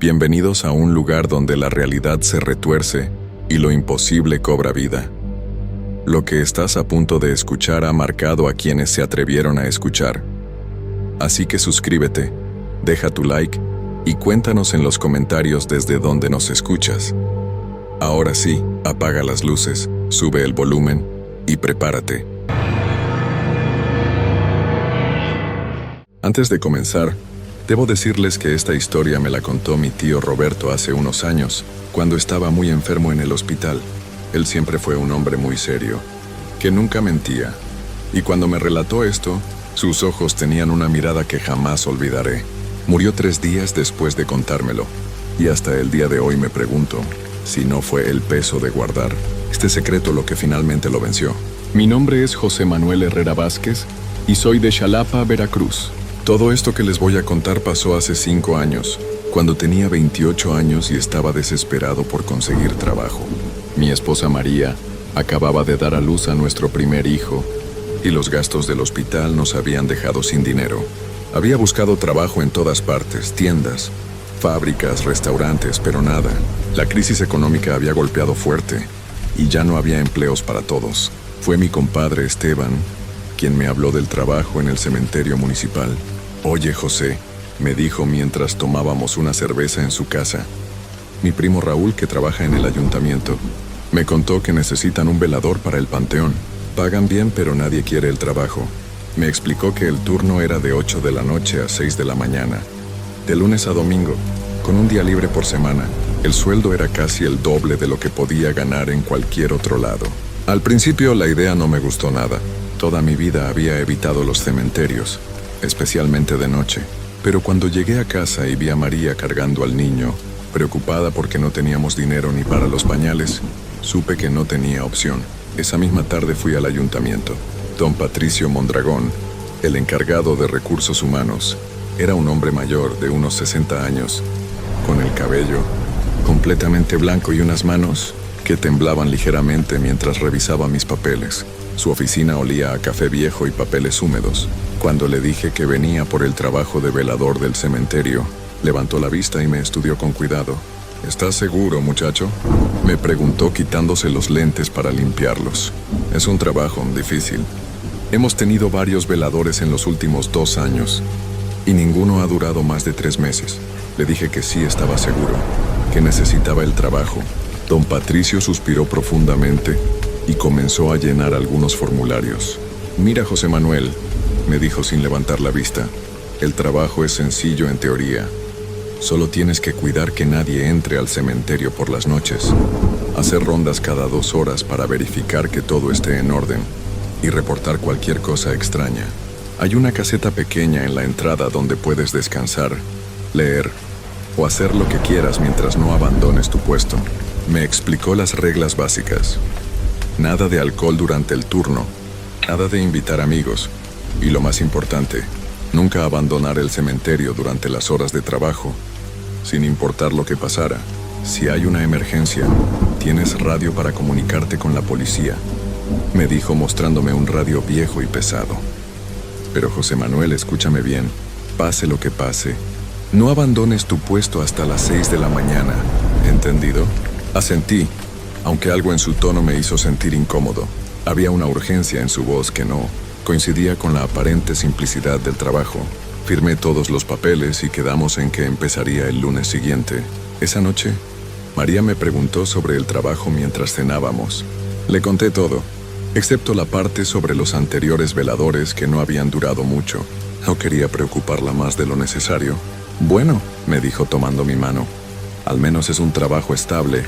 Bienvenidos a un lugar donde la realidad se retuerce y lo imposible cobra vida. Lo que estás a punto de escuchar ha marcado a quienes se atrevieron a escuchar. Así que suscríbete, deja tu like y cuéntanos en los comentarios desde dónde nos escuchas. Ahora sí, apaga las luces, sube el volumen y prepárate. Antes de comenzar, debo decirles que esta historia me la contó mi tío Roberto hace unos años, cuando estaba muy enfermo en el hospital. Él siempre fue un hombre muy serio, que nunca mentía. Y cuando me relató esto, sus ojos tenían una mirada que jamás olvidaré. Murió 3 días después de contármelo, y hasta el día de hoy me pregunto si no fue el peso de guardar este secreto lo que finalmente lo venció. Mi nombre es José Manuel Herrera Vázquez y soy de Xalapa, Veracruz. Todo esto que les voy a contar pasó hace 5 años, cuando tenía 28 años y estaba desesperado por conseguir trabajo. Mi esposa María acababa de dar a luz a nuestro primer hijo y los gastos del hospital nos habían dejado sin dinero. Había buscado trabajo en todas partes, tiendas, fábricas, restaurantes, pero nada. La crisis económica había golpeado fuerte y ya no había empleos para todos. Fue mi compadre Esteban quien me habló del trabajo en el cementerio municipal. «Oye, José», me dijo mientras tomábamos una cerveza en su casa. Mi primo Raúl, que trabaja en el ayuntamiento, me contó que necesitan un velador para el panteón. Pagan bien, pero nadie quiere el trabajo. Me explicó que el turno era de 8 de la noche a 6 de la mañana, de lunes a domingo, con un día libre por semana. El sueldo era casi el doble de lo que podía ganar en cualquier otro lado. Al principio la idea no me gustó nada. Toda mi vida había evitado los cementerios, especialmente de noche. Pero cuando llegué a casa y vi a María cargando al niño, preocupada porque no teníamos dinero ni para los pañales, supe que no tenía opción. Esa misma tarde fui al ayuntamiento. Don Patricio Mondragón, el encargado de recursos humanos, era un hombre mayor de unos 60 años, con el cabello completamente blanco y unas manos que temblaban ligeramente mientras revisaba mis papeles. Su oficina olía a café viejo y papeles húmedos. Cuando le dije que venía por el trabajo de velador del cementerio, levantó la vista y me estudió con cuidado. «¿Estás seguro, muchacho?», me preguntó quitándose los lentes para limpiarlos. «Es un trabajo difícil. Hemos tenido varios veladores en los últimos 2 años y ninguno ha durado más de 3 meses». Le dije que sí estaba seguro, que necesitaba el trabajo. Don Patricio suspiró profundamente y comenzó a llenar algunos formularios. «Mira, José Manuel», me dijo sin levantar la vista, «el trabajo es sencillo en teoría. Solo tienes que cuidar que nadie entre al cementerio por las noches, hacer rondas cada 2 horas para verificar que todo esté en orden y reportar cualquier cosa extraña. Hay una caseta pequeña en la entrada donde puedes descansar, leer o hacer lo que quieras mientras no abandones tu puesto». Me explicó las reglas básicas. Nada de alcohol durante el turno, nada de invitar amigos y lo más importante, nunca abandonar el cementerio durante las horas de trabajo, sin importar lo que pasara. Si hay una emergencia, tienes radio para comunicarte con la policía, me dijo mostrándome un radio viejo y pesado. Pero José Manuel, escúchame bien, pase lo que pase, no abandones tu puesto hasta las 6 de la mañana, ¿entendido? Asentí, aunque algo en su tono me hizo sentir incómodo. Había una urgencia en su voz que no coincidía con la aparente simplicidad del trabajo. Firmé todos los papeles y quedamos en que empezaría el lunes siguiente. Esa noche, María me preguntó sobre el trabajo mientras cenábamos. Le conté todo, excepto la parte sobre los anteriores veladores que no habían durado mucho. No quería preocuparla más de lo necesario. «Bueno», me dijo tomando mi mano, «al menos es un trabajo estable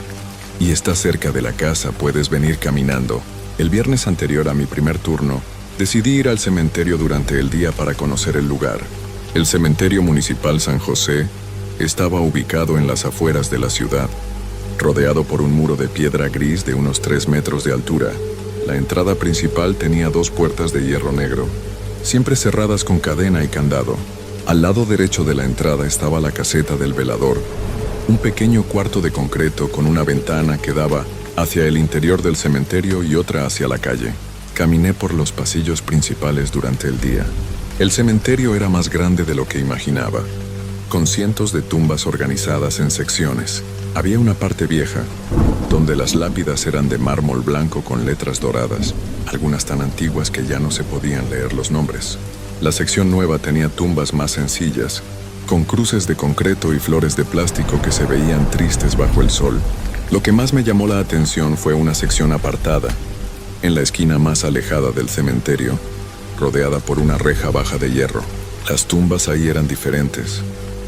y está cerca de la casa, puedes venir caminando». El viernes anterior a mi primer turno, decidí ir al cementerio durante el día para conocer el lugar. El cementerio municipal San José estaba ubicado en las afueras de la ciudad, rodeado por un muro de piedra gris de unos 3 metros de altura. La entrada principal tenía 2 puertas de hierro negro, siempre cerradas con cadena y candado. Al lado derecho de la entrada estaba la caseta del velador, un pequeño cuarto de concreto con una ventana que daba hacia el interior del cementerio y otra hacia la calle. Caminé por los pasillos principales durante el día. El cementerio era más grande de lo que imaginaba, con cientos de tumbas organizadas en secciones. Había una parte vieja, donde las lápidas eran de mármol blanco con letras doradas, algunas tan antiguas que ya no se podían leer los nombres. La sección nueva tenía tumbas más sencillas, con cruces de concreto y flores de plástico que se veían tristes bajo el sol. Lo que más me llamó la atención fue una sección apartada, en la esquina más alejada del cementerio, rodeada por una reja baja de hierro. Las tumbas ahí eran diferentes,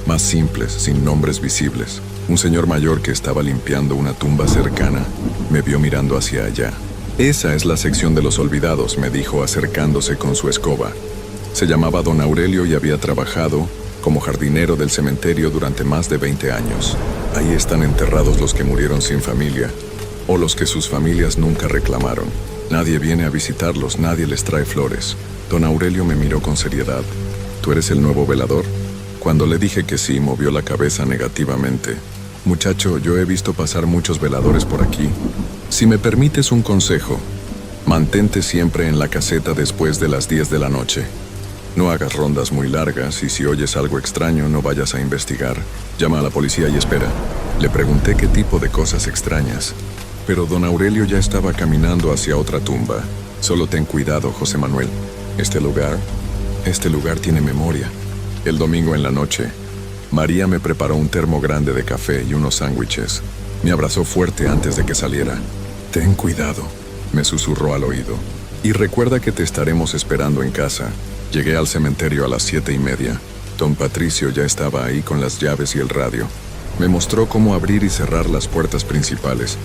más simples, sin nombres visibles. Un señor mayor que estaba limpiando una tumba cercana me vio mirando hacia allá. «Esa es la sección de los olvidados», me dijo acercándose con su escoba. Se llamaba Don Aurelio y había trabajado como jardinero del cementerio durante más de 20 años. Ahí están enterrados los que murieron sin familia, o los que sus familias nunca reclamaron. Nadie viene a visitarlos, nadie les trae flores. Don Aurelio me miró con seriedad. «¿Tú eres el nuevo velador?». Cuando le dije que sí, movió la cabeza negativamente. «Muchacho, yo he visto pasar muchos veladores por aquí. Si me permites un consejo, mantente siempre en la caseta después de las 10 de la noche. No hagas rondas muy largas y si oyes algo extraño no vayas a investigar. Llama a la policía y espera». Le pregunté qué tipo de cosas extrañas, pero don Aurelio ya estaba caminando hacia otra tumba. «Solo ten cuidado, José Manuel. Este lugar tiene memoria». El domingo en la noche, María me preparó un termo grande de café y unos sándwiches. Me abrazó fuerte antes de que saliera. «Ten cuidado», me susurró al oído. «Y recuerda que te estaremos esperando en casa». Llegué al cementerio a las 7:30. Don Patricio ya estaba ahí con las llaves y el radio. Me mostró cómo abrir y cerrar las puertas principales,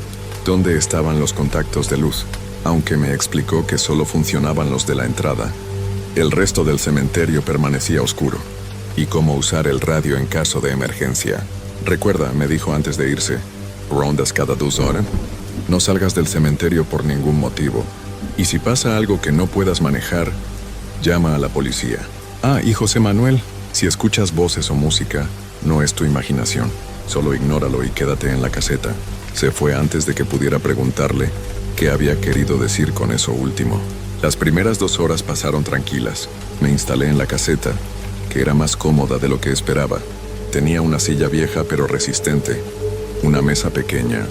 dónde estaban los contactos de luz, aunque me explicó que solo funcionaban los de la entrada. El resto del cementerio permanecía oscuro. Y cómo usar el radio en caso de emergencia. «Recuerda», me dijo antes de irse, «rondas cada 2 horas. No salgas del cementerio por ningún motivo. Y si pasa algo que no puedas manejar, llama a la policía. Y José Manuel, si escuchas voces o música, no es tu imaginación. Solo ignóralo y quédate en la caseta». Se fue antes de que pudiera preguntarle qué había querido decir con eso último. Las primeras 2 horas pasaron tranquilas. Me instalé en la caseta, que era más cómoda de lo que esperaba. Tenía una silla vieja pero resistente, una mesa pequeña,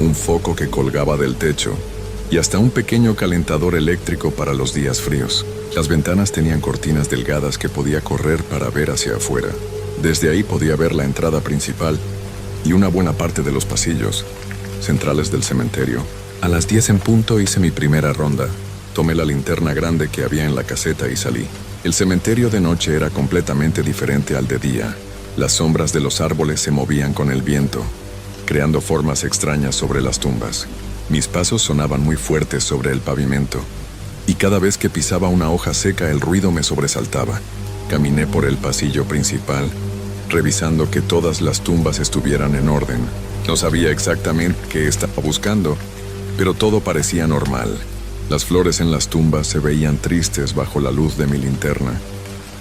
un foco que colgaba del techo y hasta un pequeño calentador eléctrico para los días fríos. Las ventanas tenían cortinas delgadas que podía correr para ver hacia afuera. Desde ahí podía ver la entrada principal y una buena parte de los pasillos centrales del cementerio. A las 10 en punto hice mi primera ronda. Tomé la linterna grande que había en la caseta y salí. El cementerio de noche era completamente diferente al de día. Las sombras de los árboles se movían con el viento, creando formas extrañas sobre las tumbas. Mis pasos sonaban muy fuertes sobre el pavimento, y cada vez que pisaba una hoja seca el ruido me sobresaltaba. Caminé por el pasillo principal, revisando que todas las tumbas estuvieran en orden. No sabía exactamente qué estaba buscando, pero todo parecía normal. Las flores en las tumbas se veían tristes bajo la luz de mi linterna,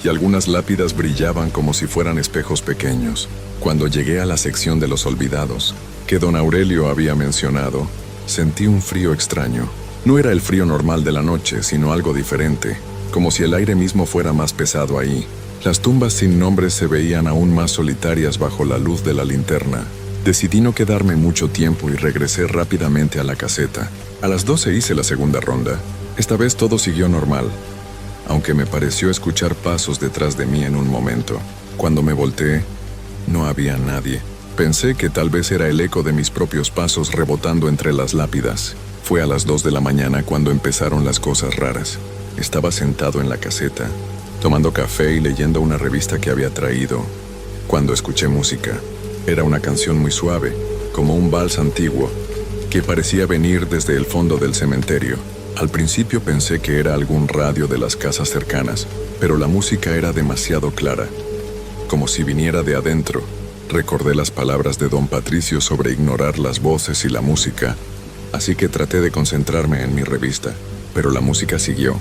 y algunas lápidas brillaban como si fueran espejos pequeños. Cuando llegué a la sección de los olvidados, que don Aurelio había mencionado, sentí un frío extraño. No era el frío normal de la noche, sino algo diferente, como si el aire mismo fuera más pesado ahí. Las tumbas sin nombres se veían aún más solitarias bajo la luz de la linterna. Decidí no quedarme mucho tiempo y regresé rápidamente a la caseta. A las 12 hice la segunda ronda. Esta vez todo siguió normal, aunque me pareció escuchar pasos detrás de mí en un momento. Cuando me volteé, no había nadie. Pensé que tal vez era el eco de mis propios pasos rebotando entre las lápidas. Fue a las 2 de la mañana cuando empezaron las cosas raras. Estaba sentado en la caseta, tomando café y leyendo una revista que había traído, cuando escuché música. Era una canción muy suave, como un vals antiguo, que parecía venir desde el fondo del cementerio. Al principio pensé que era algún radio de las casas cercanas, pero la música era demasiado clara, como si viniera de adentro. Recordé las palabras de don Patricio sobre ignorar las voces y la música, así que traté de concentrarme en mi revista, pero la música siguió,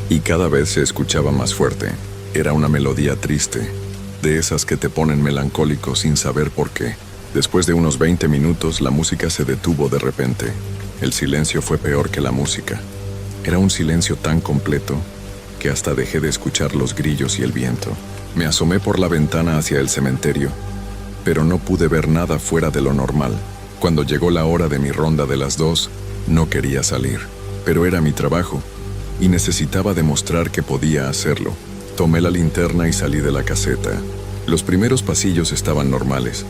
y cada vez se escuchaba más fuerte. Era una melodía triste, de esas que te ponen melancólico sin saber por qué. Después de unos 20 minutos, la música se detuvo de repente. El silencio fue peor que la música. Era un silencio tan completo que hasta dejé de escuchar los grillos y el viento. Me asomé por la ventana hacia el cementerio, pero no pude ver nada fuera de lo normal. Cuando llegó la hora de mi ronda de las 2, no quería salir, pero era mi trabajo y necesitaba demostrar que podía hacerlo. Tomé la linterna y salí de la caseta. Los primeros pasillos estaban normales,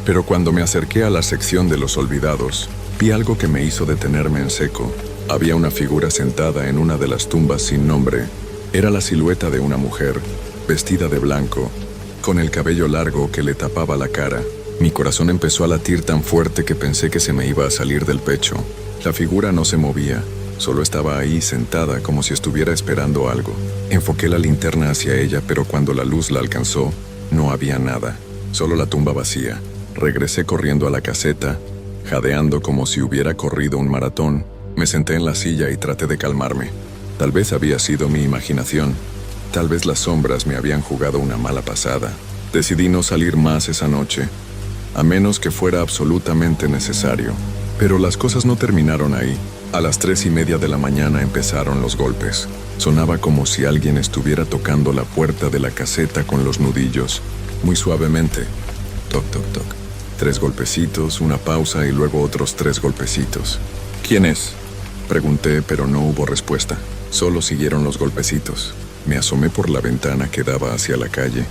pero cuando me acerqué a la sección de los olvidados, vi algo que me hizo detenerme en seco. Había una figura sentada en una de las tumbas sin nombre. Era la silueta de una mujer, vestida de blanco, con el cabello largo que le tapaba la cara. Mi corazón empezó a latir tan fuerte que pensé que se me iba a salir del pecho. La figura no se movía, solo estaba ahí sentada como si estuviera esperando algo. Enfoqué la linterna hacia ella, pero cuando la luz la alcanzó, no había nada, solo la tumba vacía. Regresé corriendo a la caseta, jadeando como si hubiera corrido un maratón. Me senté en la silla y traté de calmarme. Tal vez había sido mi imaginación. Tal vez las sombras me habían jugado una mala pasada. Decidí no salir más esa noche, a menos que fuera absolutamente necesario. Pero las cosas no terminaron ahí. A las 3:30 de la mañana empezaron los golpes. Sonaba como si alguien estuviera tocando la puerta de la caseta con los nudillos, muy suavemente. Toc, toc, toc. 3 golpecitos, una pausa y luego otros 3 golpecitos. ¿Quién es?, pregunté, pero no hubo respuesta. Solo siguieron los golpecitos. Me asomé por la ventana que daba hacia la calle,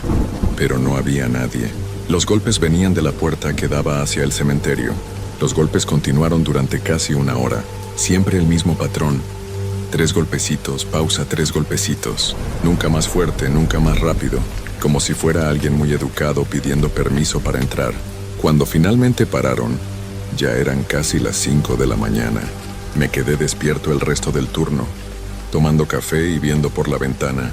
pero no había nadie. Los golpes venían de la puerta que daba hacia el cementerio. Los golpes continuaron durante casi una hora. Siempre el mismo patrón. 3 golpecitos, pausa, 3 golpecitos. Nunca más fuerte, nunca más rápido. Como si fuera alguien muy educado pidiendo permiso para entrar. Cuando finalmente pararon, ya eran casi las 5 de la mañana. Me quedé despierto el resto del turno, tomando café y viendo por la ventana,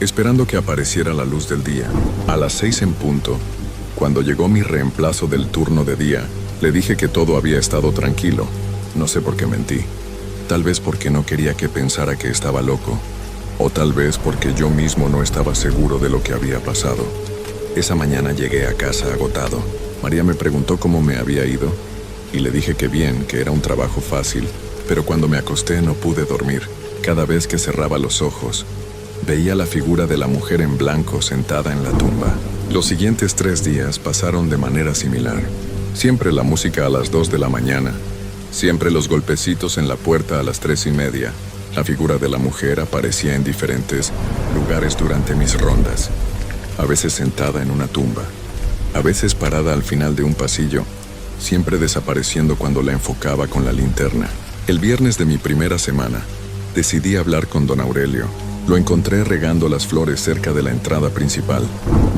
esperando que apareciera la luz del día. A las 6 en punto, cuando llegó mi reemplazo del turno de día, le dije que todo había estado tranquilo. No sé por qué mentí. Tal vez porque no quería que pensara que estaba loco, o tal vez porque yo mismo no estaba seguro de lo que había pasado. Esa mañana llegué a casa agotado. María me preguntó cómo me había ido, y le dije que bien, que era un trabajo fácil, pero cuando me acosté no pude dormir. Cada vez que cerraba los ojos, veía la figura de la mujer en blanco sentada en la tumba. Los siguientes 3 días pasaron de manera similar. Siempre la música a las 2 de la mañana. Siempre los golpecitos en la puerta a las 3:30. La figura de la mujer aparecía en diferentes lugares durante mis rondas. A veces sentada en una tumba, a veces parada al final de un pasillo, siempre desapareciendo cuando la enfocaba con la linterna. El viernes de mi primera semana, decidí hablar con don Aurelio. Lo encontré regando las flores cerca de la entrada principal.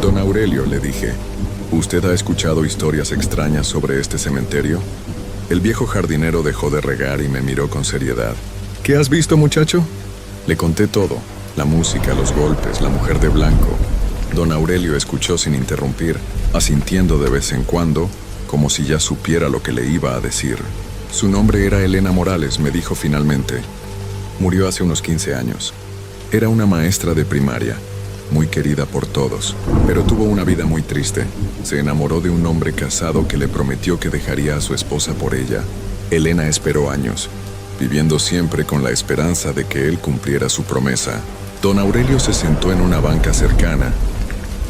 Don Aurelio, le dije, ¿usted ha escuchado historias extrañas sobre este cementerio? El viejo jardinero dejó de regar y me miró con seriedad. ¿Qué has visto, muchacho? Le conté todo, la música, los golpes, la mujer de blanco. Don Aurelio escuchó sin interrumpir, asintiendo de vez en cuando, como si ya supiera lo que le iba a decir. Su nombre era Elena Morales, me dijo finalmente. Murió hace unos 15 años. Era una maestra de primaria, muy querida por todos, pero tuvo una vida muy triste. Se enamoró de un hombre casado que le prometió que dejaría a su esposa por ella. Elena esperó años, viviendo siempre con la esperanza de que él cumpliera su promesa. Don Aurelio se sentó en una banca cercana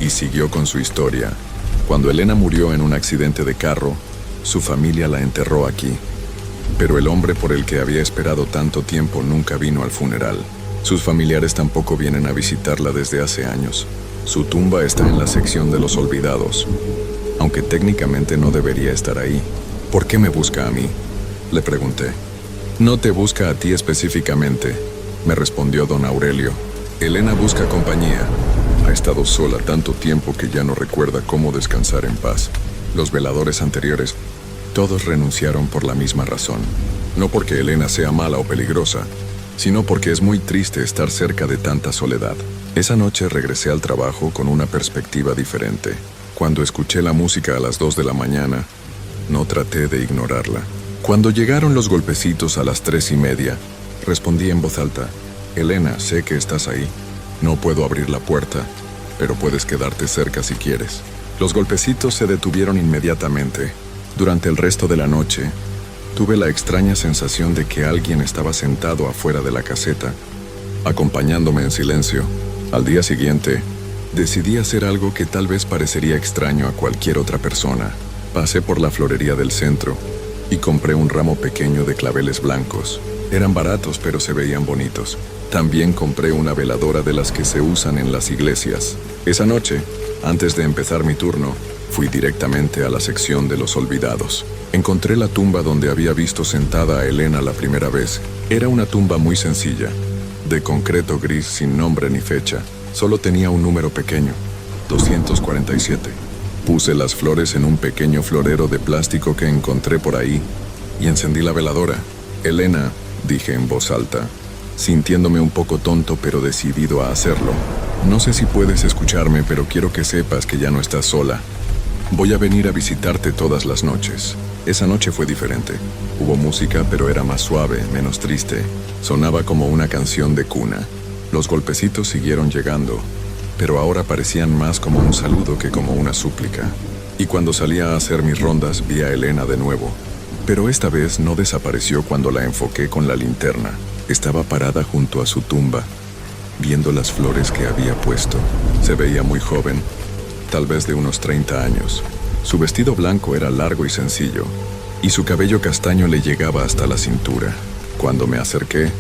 y siguió con su historia. Cuando Elena murió en un accidente de carro, su familia la enterró aquí. Pero el hombre por el que había esperado tanto tiempo nunca vino al funeral. Sus familiares tampoco vienen a visitarla desde hace años. Su tumba está en la sección de los olvidados, aunque técnicamente no debería estar ahí. ¿Por qué me busca a mí?, le pregunté. No te busca a ti específicamente, me respondió don Aurelio. Elena busca compañía. Ha estado sola tanto tiempo que ya no recuerda cómo descansar en paz. Los veladores anteriores, todos renunciaron por la misma razón. No porque Elena sea mala o peligrosa, sino porque es muy triste estar cerca de tanta soledad. Esa noche regresé al trabajo con una perspectiva diferente. Cuando escuché la música a las 2 de la mañana, no traté de ignorarla. Cuando llegaron los golpecitos a las 3:30, respondí en voz alta. Elena, sé que estás ahí. No puedo abrir la puerta, pero puedes quedarte cerca si quieres. Los golpecitos se detuvieron inmediatamente. Durante el resto de la noche, tuve la extraña sensación de que alguien estaba sentado afuera de la caseta, acompañándome en silencio. Al día siguiente, Decidí hacer algo que tal vez parecería extraño a cualquier otra persona. Pasé por la florería del centro y compré un ramo pequeño de claveles blancos. Eran baratos, pero se veían bonitos. También compré una veladora de las que se usan en las iglesias. Esa noche, antes de empezar mi turno, fui directamente a la sección de los olvidados. Encontré la tumba donde había visto sentada a Elena la primera vez. Era una tumba muy sencilla, de concreto gris sin nombre ni fecha. Solo tenía un número pequeño, 247. Puse las flores en un pequeño florero de plástico que encontré por ahí y encendí la veladora. Elena, dije en voz alta, sintiéndome un poco tonto pero decidido a hacerlo. No sé si puedes escucharme, pero quiero que sepas que ya no estás sola. Voy a venir a visitarte todas las noches. Esa noche fue diferente. Hubo música, pero era más suave, menos triste. Sonaba como una canción de cuna. Los golpecitos siguieron llegando, pero ahora parecían más como un saludo que como una súplica. Y cuando salía a hacer mis rondas, vi a Elena de nuevo. Pero esta vez no desapareció cuando la enfoqué con la linterna. Estaba parada junto a su tumba, viendo las flores que había puesto. Se veía muy joven, tal vez de unos 30 años. Su vestido blanco era largo y sencillo, y su cabello castaño le llegaba hasta la cintura. Cuando me acerqué,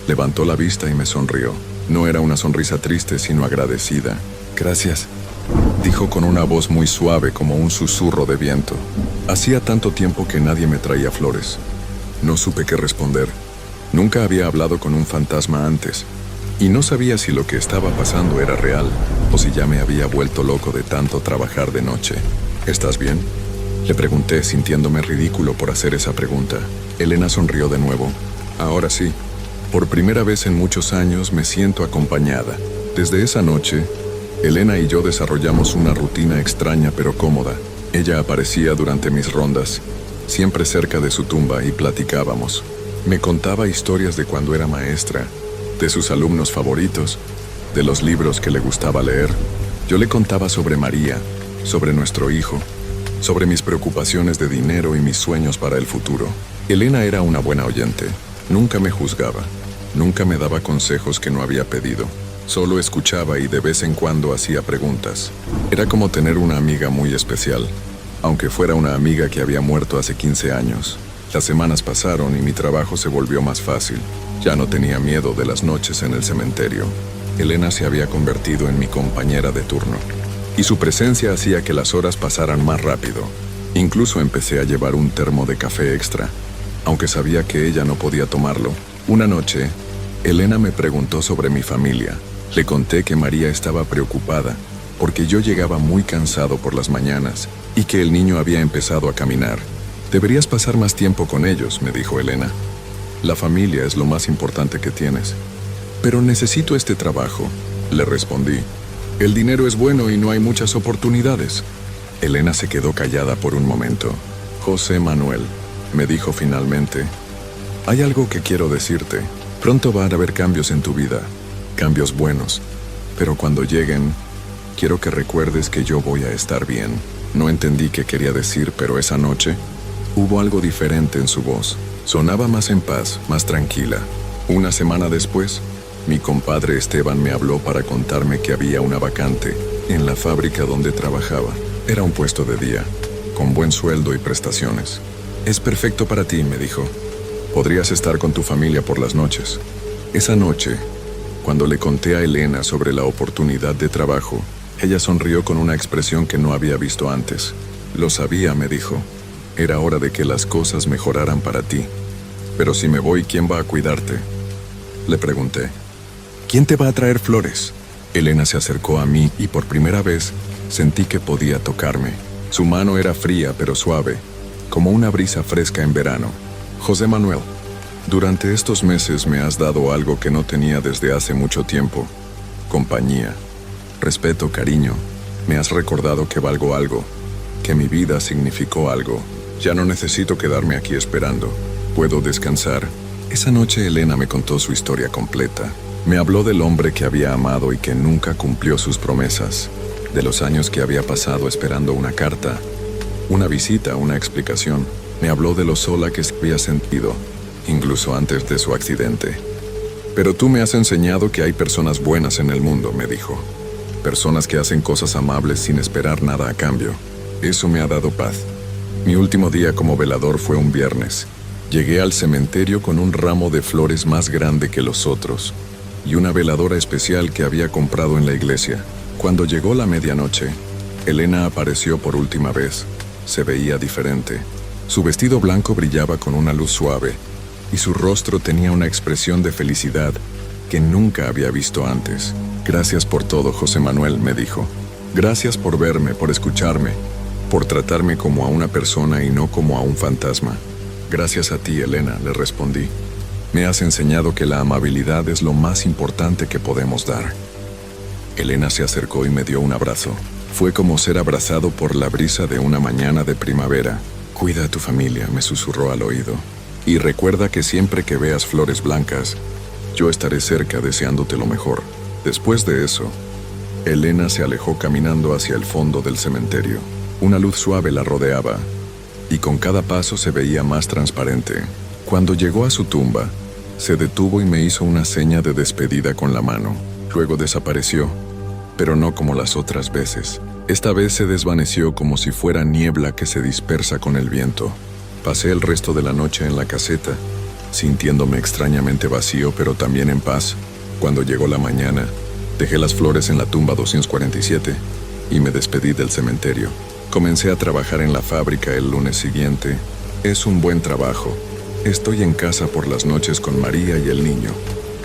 levantó la vista y me sonrió. No era una sonrisa triste, sino agradecida. «Gracias», dijo con una voz muy suave, como un susurro de viento. Hacía tanto tiempo que nadie me traía flores. No supe qué responder. Nunca había hablado con un fantasma antes, y no sabía si lo que estaba pasando era real, o si ya me había vuelto loco de tanto trabajar de noche. «¿Estás bien?», le pregunté, sintiéndome ridículo por hacer esa pregunta. Elena sonrió de nuevo. «Ahora sí. Por primera vez en muchos años me siento acompañada». Desde esa noche, Elena y yo desarrollamos una rutina extraña pero cómoda. Ella aparecía durante mis rondas, siempre cerca de su tumba, y platicábamos. Me contaba historias de cuando era maestra, de sus alumnos favoritos, de los libros que le gustaba leer. Yo le contaba sobre María, sobre nuestro hijo, sobre mis preocupaciones de dinero y mis sueños para el futuro. Elena era una buena oyente. Nunca me juzgaba. Nunca me daba consejos que no había pedido. Solo escuchaba y de vez en cuando hacía preguntas. Era como tener una amiga muy especial, aunque fuera una amiga que había muerto hace 15 años. Las semanas pasaron y mi trabajo se volvió más fácil. Ya no tenía miedo de las noches en el cementerio. Elena se había convertido en mi compañera de turno, y su presencia hacía que las horas pasaran más rápido. Incluso empecé a llevar un termo de café extra, aunque sabía que ella no podía tomarlo. Una noche, Elena me preguntó sobre mi familia. Le conté que María estaba preocupada porque yo llegaba muy cansado por las mañanas y que el niño había empezado a caminar. «Deberías pasar más tiempo con ellos», me dijo Elena. «La familia es lo más importante que tienes». «Pero necesito este trabajo», le respondí. «El dinero es bueno y no hay muchas oportunidades». Elena se quedó callada por un momento. «José Manuel», me dijo finalmente, «hay algo que quiero decirte. Pronto van a haber cambios en tu vida, cambios buenos, pero cuando lleguen, quiero que recuerdes que yo voy a estar bien». No entendí qué quería decir, pero esa noche hubo algo diferente en su voz. Sonaba más en paz, más tranquila. Una semana después, mi compadre Esteban me habló para contarme que había una vacante en la fábrica donde trabajaba. Era un puesto de día, con buen sueldo y prestaciones. «Es perfecto para ti», me dijo. «Podrías estar con tu familia por las noches». Esa noche, cuando le conté a Elena sobre la oportunidad de trabajo, ella sonrió con una expresión que no había visto antes. «Lo sabía», me dijo. «Era hora de que las cosas mejoraran para ti. Pero si me voy, ¿quién va a cuidarte?», le pregunté. «¿Quién te va a traer flores?». Elena se acercó a mí y por primera vez sentí que podía tocarme. Su mano era fría pero suave, como una brisa fresca en verano. «José Manuel, durante estos meses me has dado algo que no tenía desde hace mucho tiempo. Compañía, respeto, cariño. Me has recordado que valgo algo, que mi vida significó algo. Ya no necesito quedarme aquí esperando. Puedo descansar». Esa noche Elena me contó su historia completa. Me habló del hombre que había amado y que nunca cumplió sus promesas, de los años que había pasado esperando una carta, una visita, una explicación. Me habló de lo sola que se había sentido, incluso antes de su accidente. «Pero tú me has enseñado que hay personas buenas en el mundo», me dijo. personas que hacen cosas amables sin esperar nada a cambio. Eso me ha dado paz. Mi último día como velador fue un viernes. Llegué al cementerio con un ramo de flores más grande que los otros y una veladora especial que había comprado en la iglesia. Cuando llegó la medianoche, Elena apareció por última vez. Se veía diferente. Su vestido blanco brillaba con una luz suave y su rostro tenía una expresión de felicidad que nunca había visto antes. Gracias por todo, José Manuel, me dijo. Gracias por verme, por escucharme, por tratarme como a una persona y no como a un fantasma. Gracias a ti, Elena, le respondí. Me has enseñado que la amabilidad es lo más importante que podemos dar. Elena se acercó y me dio un abrazo. Fue como ser abrazado por la brisa de una mañana de primavera. Cuida a tu familia, me susurró al oído. Y recuerda que siempre que veas flores blancas, yo estaré cerca deseándote lo mejor. Después de eso, Elena se alejó caminando hacia el fondo del cementerio. Una luz suave la rodeaba, y con cada paso se veía más transparente. Cuando llegó a su tumba, se detuvo y me hizo una seña de despedida con la mano. Luego desapareció, pero no como las otras veces. Esta vez se desvaneció como si fuera niebla que se dispersa con el viento. Pasé el resto de la noche en la caseta, sintiéndome extrañamente vacío, pero también en paz. Cuando llegó la mañana, dejé las flores en la tumba 247 y me despedí del cementerio. Comencé a trabajar en la fábrica el lunes siguiente. Es un buen trabajo. Estoy en casa por las noches con María y el niño,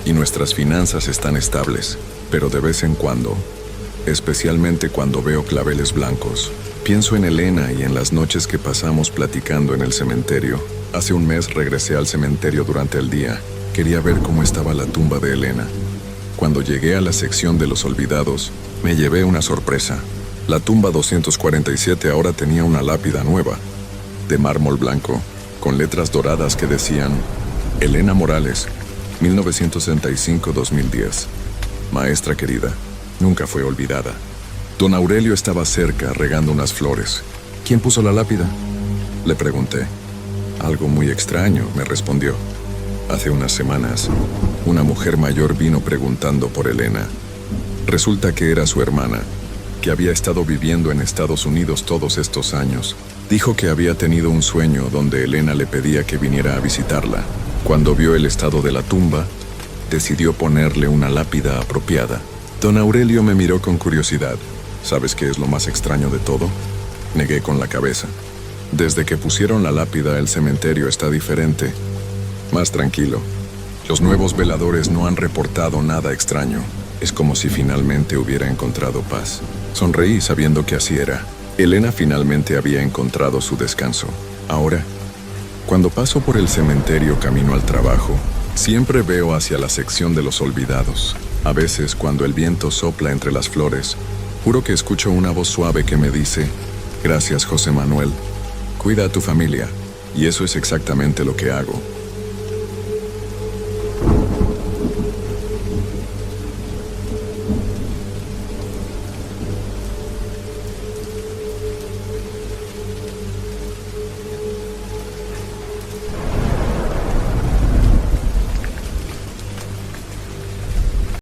y nuestras finanzas están estables, pero de vez en cuando, especialmente cuando veo claveles blancos, pienso en Elena y en las noches que pasamos platicando en el cementerio. Hace un mes regresé al cementerio durante el día. Quería ver cómo estaba la tumba de Elena. Cuando llegué a la sección de los olvidados, me llevé una sorpresa. La tumba 247 ahora tenía una lápida nueva, de mármol blanco, con letras doradas que decían: Elena Morales, 1965-2010. Maestra querida, nunca fue olvidada. Don Aurelio estaba cerca, regando unas flores. ¿Quién puso la lápida?, le pregunté. Algo muy extraño, me respondió. Hace unas semanas, una mujer mayor vino preguntando por Elena. Resulta que era su hermana, que había estado viviendo en Estados Unidos todos estos años. Dijo que había tenido un sueño donde Elena le pedía que viniera a visitarla. Cuando vio el estado de la tumba, decidió ponerle una lápida apropiada. Don Aurelio me miró con curiosidad. ¿Sabes qué es lo más extraño de todo?, negué con la cabeza. Desde que pusieron la lápida, el cementerio está diferente, más tranquilo. Los nuevos veladores no han reportado nada extraño. Es como si finalmente hubiera encontrado paz. Sonreí sabiendo que así era. Elena finalmente había encontrado su descanso. Ahora, cuando paso por el cementerio camino al trabajo, siempre veo hacia la sección de los olvidados. A veces, cuando el viento sopla entre las flores, juro que escucho una voz suave que me dice: gracias, José Manuel. Cuida a tu familia. Y eso es exactamente lo que hago.